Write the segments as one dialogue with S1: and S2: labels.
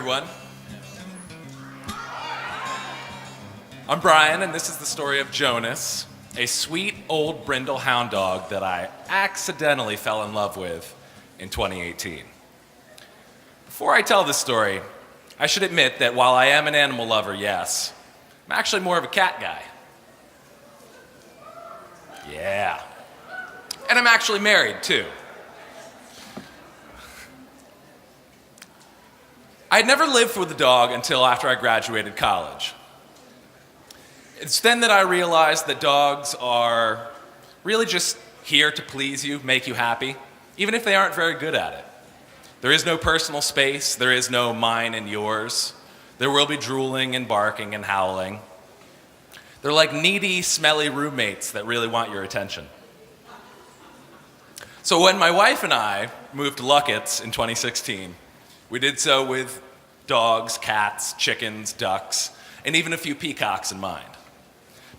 S1: everyone. I'm Brian, and this is the story of Jonas, a sweet old brindle hound dog that I accidentally fell in love with in 2018. Before I tell this story, I should admit that while I am an animal lover, yes, I'm actually more of a cat guy. Yeah. And I'm actually married, too. I'd never lived with a dog until after I graduated college. It's then that I realized that dogs are really just here to please you, make you happy, even if they aren't very good at it. There is no personal space, there is no mine and yours. There will be drooling and barking and howling. They're like needy, smelly roommates that really want your attention. So when my wife and I moved to Luckett's in 2016, we did so with dogs, cats, chickens, ducks, and even a few peacocks in mind.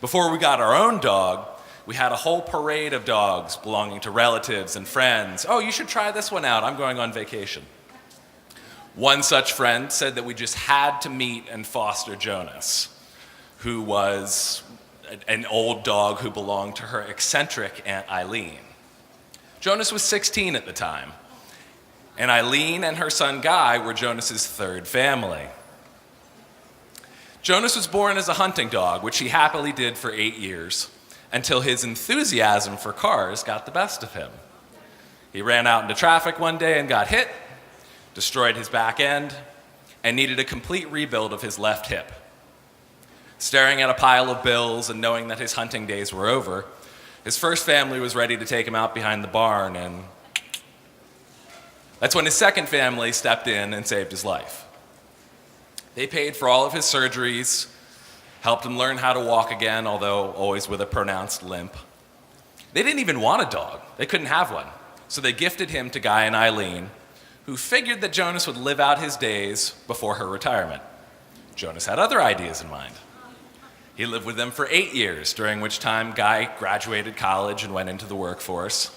S1: Before we got our own dog, we had a whole parade of dogs belonging to relatives and friends. Oh, you should try this one out. I'm going on vacation. One such friend said that we just had to meet and foster Jonas, who was an old dog who belonged to her eccentric Aunt Eileen. Jonas was 16 at the time, and Eileen and her son Guy were Jonas's third family. Jonas was born as a hunting dog, which he happily did for 8 years, until his enthusiasm for cars got the best of him. He ran out into traffic one day and got hit, destroyed his back end, and needed a complete rebuild of his left hip. Staring at a pile of bills and knowing that his hunting days were over, his first family was ready to take him out behind the barn, and that's when his second family stepped in and saved his life. They paid for all of his surgeries, helped him learn how to walk again, although always with a pronounced limp. They didn't even want a dog. They couldn't have one. So they gifted him to Guy and Eileen, who figured that Jonas would live out his days before her retirement. Jonas had other ideas in mind. He lived with them for 8 years, during which time Guy graduated college and went into the workforce.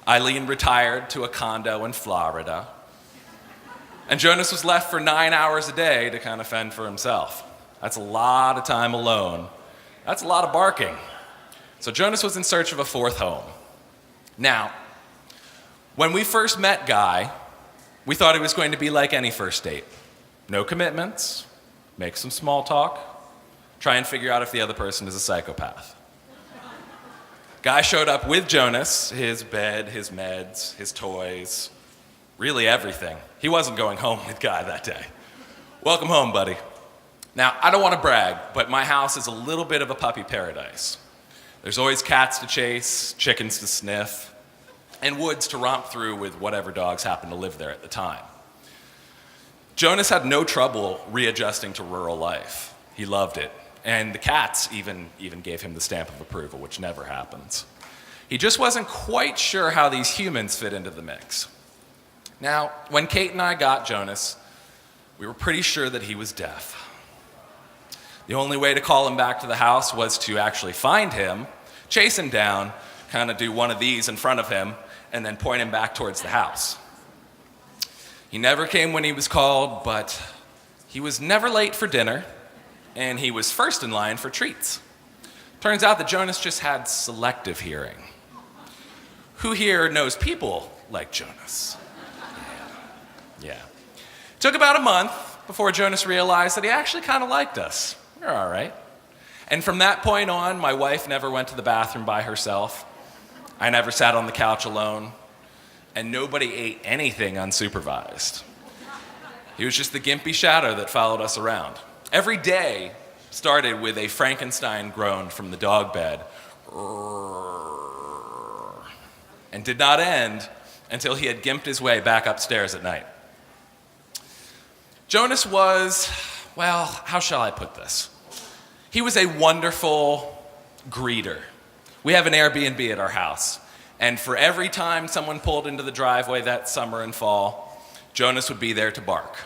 S1: Eileen retired to a condo in Florida. And Jonas was left for 9 hours a day to kind of fend for himself. That's a lot of time alone. That's a lot of barking. So Jonas was in search of a fourth home. Now, when we first met Guy, we thought it was going to be like any first date. No commitments, make some small talk, try and figure out if the other person is a psychopath. Guy showed up with Jonas, his bed, his meds, his toys, really everything. He wasn't going home with Guy that day. Welcome home, buddy. Now, I don't want to brag, but my house is a little bit of a puppy paradise. There's always cats to chase, chickens to sniff, and woods to romp through with whatever dogs happen to live there at the time. Jonas had no trouble readjusting to rural life. He loved it. And the cats even gave him the stamp of approval, which never happens. He just wasn't quite sure how these humans fit into the mix. Now, when Kate and I got Jonas, we were pretty sure that he was deaf. The only way to call him back to the house was to actually find him, chase him down, kind of do one of these in front of him, and then point him back towards the house. He never came when he was called, but he was never late for dinner, and he was first in line for treats. Turns out that Jonas just had selective hearing. Who here knows people like Jonas? Yeah. It took about a month before Jonas realized that he actually kind of liked us. We were all right. And from that point on, my wife never went to the bathroom by herself. I never sat on the couch alone. And nobody ate anything unsupervised. He was just the gimpy shadow that followed us around. Every day started with a Frankenstein groan from the dog bed, and did not end until he had gimped his way back upstairs at night. Jonas was, well, how shall I put this? He was a wonderful greeter. We have an Airbnb at our house, and for every time someone pulled into the driveway that summer and fall, Jonas would be there to bark.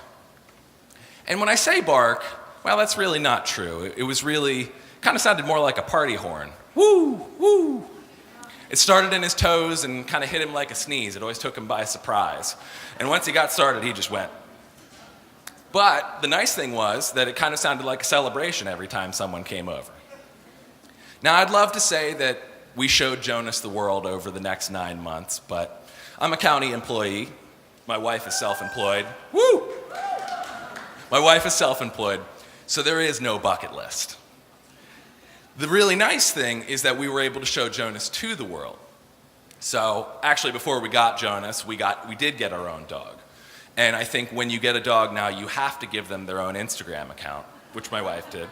S1: And when I say bark, well, that's really not true. It was really, kind of sounded more like a party horn. Woo, woo. It started in his toes and kind of hit him like a sneeze. It always took him by surprise. And once he got started, he just went. But the nice thing was that it kind of sounded like a celebration every time someone came over. Now, I'd love to say that we showed Jonas the world over the next 9 months, but I'm a county employee. My wife is self-employed. Woo! My wife is self-employed, so there is no bucket list. The really nice thing is that we were able to show Jonas to the world. So actually, before we got Jonas, we did get our own dog. And I think when you get a dog now, you have to give them their own Instagram account, which my wife did.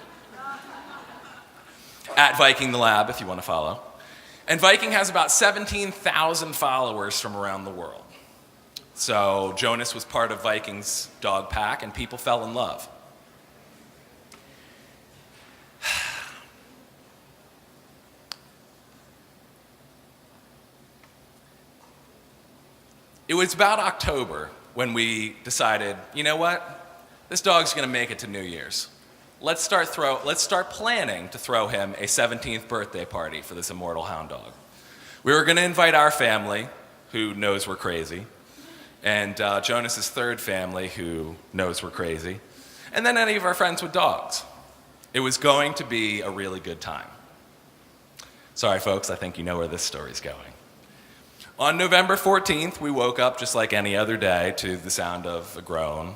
S1: At Viking the Lab, if you want to follow. And Viking has about 17,000 followers from around the world. So Jonas was part of Viking's dog pack, and people fell in love. It was about October when we decided, you know what? This dog's going to make it to New Year's. Let's start planning to throw him a 17th birthday party for this immortal hound dog. We were going to invite our family, who knows we're crazy, and Jonas's third family, who knows we're crazy, and then any of our friends with dogs. It was going to be a really good time. Sorry, folks, I think you know where this story's going. On November 14th, we woke up just like any other day to the sound of a groan.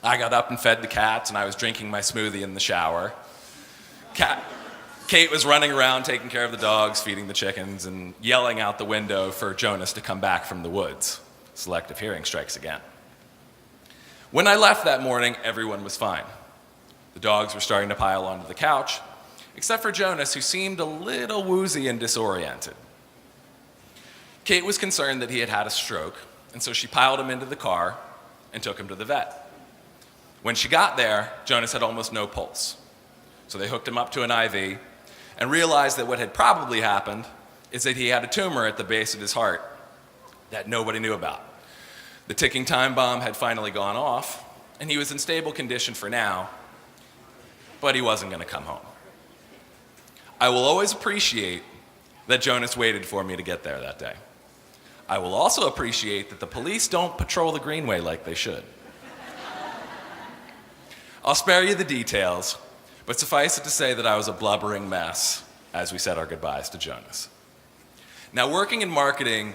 S1: I got up and fed the cats, and I was drinking my smoothie in the shower. Kate was running around taking care of the dogs, feeding the chickens, and yelling out the window for Jonas to come back from the woods. Selective hearing strikes again. When I left that morning, everyone was fine. The dogs were starting to pile onto the couch, except for Jonas, who seemed a little woozy and disoriented. Kate was concerned that he had had a stroke, and so she piled him into the car and took him to the vet. When she got there, Jonas had almost no pulse. So they hooked him up to an IV and realized that what had probably happened is that he had a tumor at the base of his heart that nobody knew about. The ticking time bomb had finally gone off, and he was in stable condition for now, but he wasn't going to come home. I will always appreciate that Jonas waited for me to get there that day. I will also appreciate that the police don't patrol the Greenway like they should. I'll spare you the details, but suffice it to say that I was a blubbering mess as we said our goodbyes to Jonas. Now, working in marketing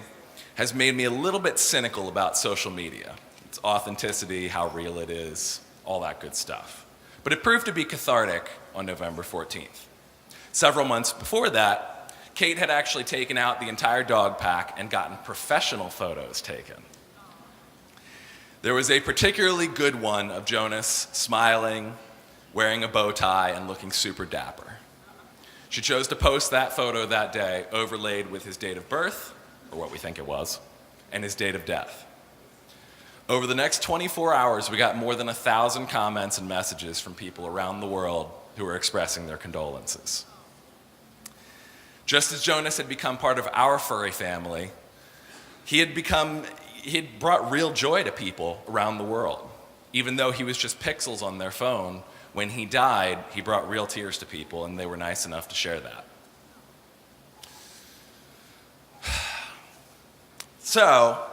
S1: has made me a little bit cynical about social media. Its authenticity, how real it is, all that good stuff. But it proved to be cathartic on November 14th. Several months before that, Kate had actually taken out the entire dog pack and gotten professional photos taken. There was a particularly good one of Jonas smiling, wearing a bow tie, and looking super dapper. She chose to post that photo that day, overlaid with his date of birth, or what we think it was, and his date of death. Over the next 24 hours, we got more than 1,000 comments and messages from people around the world who were expressing their condolences. Just as Jonas had become part of our furry family, he had brought real joy to people around the world. Even though he was just pixels on their phone, when he died, he brought real tears to people, and they were nice enough to share that. So,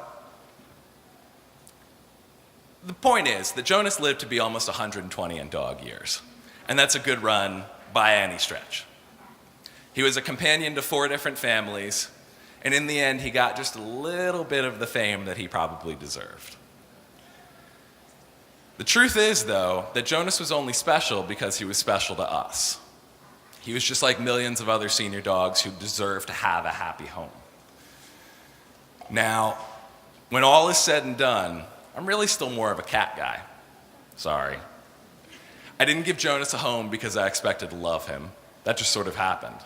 S1: the point is that Jonas lived to be almost 120 in dog years, and that's a good run by any stretch. He was a companion to 4 different families, and in the end, he got just a little bit of the fame that he probably deserved. The truth is, though, that Jonas was only special because he was special to us. He was just like millions of other senior dogs who deserve to have a happy home. Now, when all is said and done, I'm really still more of a cat guy. Sorry. I didn't give Jonas a home because I expected to love him. That just sort of happened.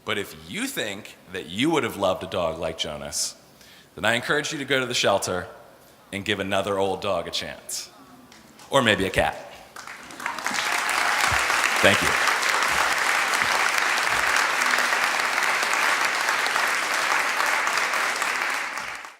S1: But if you think that you would have loved a dog like Jonas, then I encourage you to go to the shelter and give another old dog a chance. Or maybe a cat. Thank you.